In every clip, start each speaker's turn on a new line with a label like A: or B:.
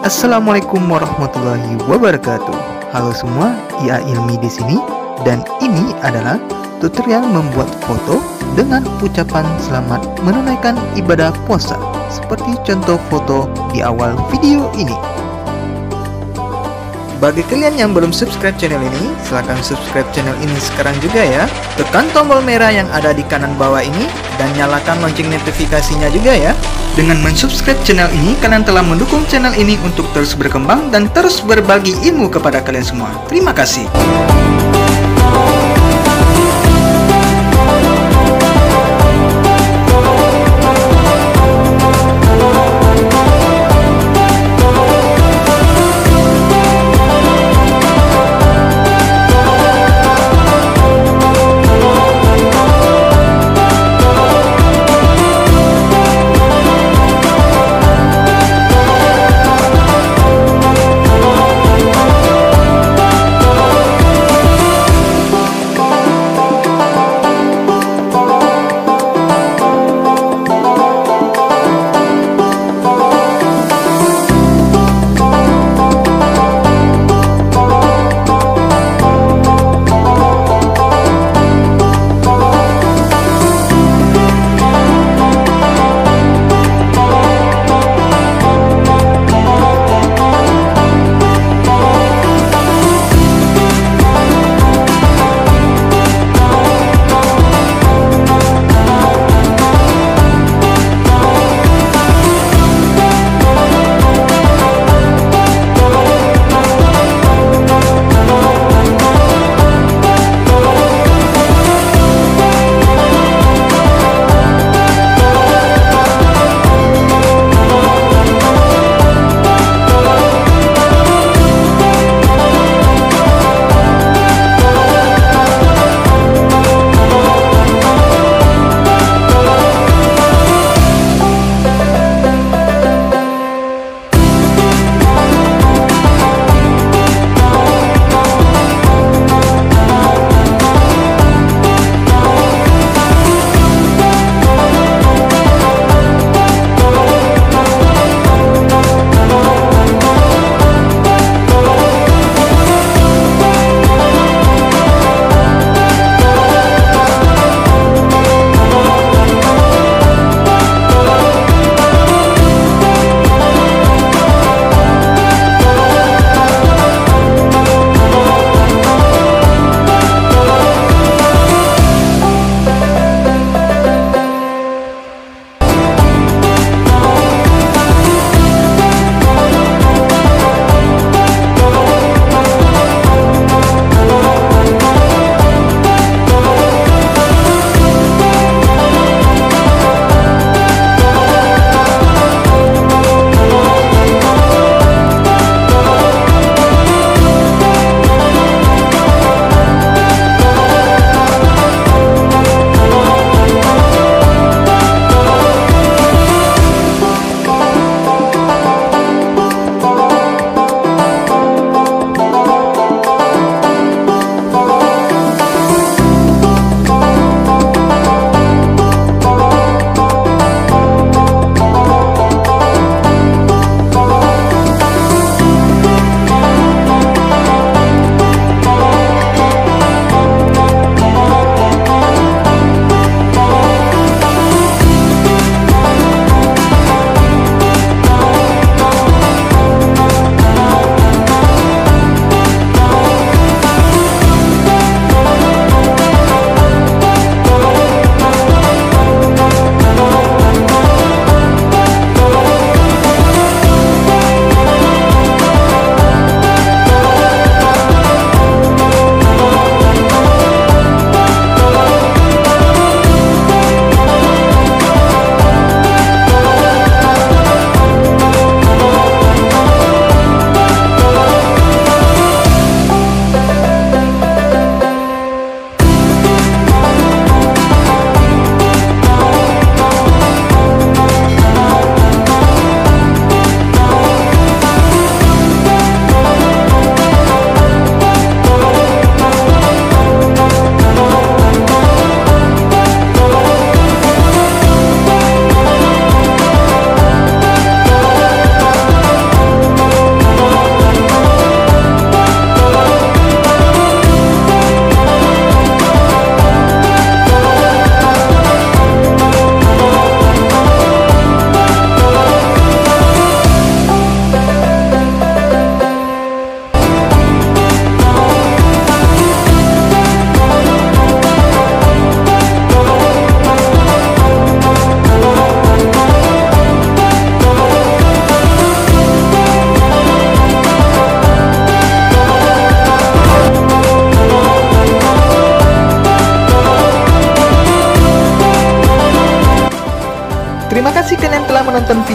A: Assalamualaikum warahmatullahi wabarakatuh. Halo semua, Ia Ilmi di sini dan ini adalah tutorial membuat foto dengan ucapan selamat menunaikan ibadah puasa seperti contoh foto di awal video ini. Bagi kalian yang belum subscribe channel ini, silahkan subscribe channel ini sekarang juga ya. Tekan tombol merah yang ada di kanan bawah ini dan nyalakan lonceng notifikasinya juga ya. Dengan mensubscribe channel ini, kalian telah mendukung channel ini untuk terus berkembang dan terus berbagi ilmu kepada kalian semua. Terima kasih.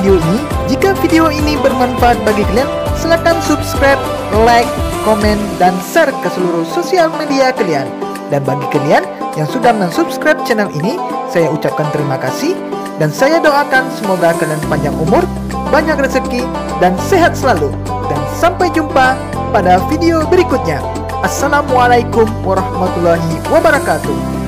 A: video ini. Jika video ini bermanfaat bagi kalian, silakan subscribe, like, komen, dan share ke seluruh sosial media kalian. Dan bagi kalian yang sudah mensubscribe channel ini, saya ucapkan terima kasih. Dan saya doakan semoga kalian panjang umur, banyak rezeki, dan sehat selalu. Dan sampai jumpa pada video berikutnya. Assalamualaikum warahmatullahi wabarakatuh.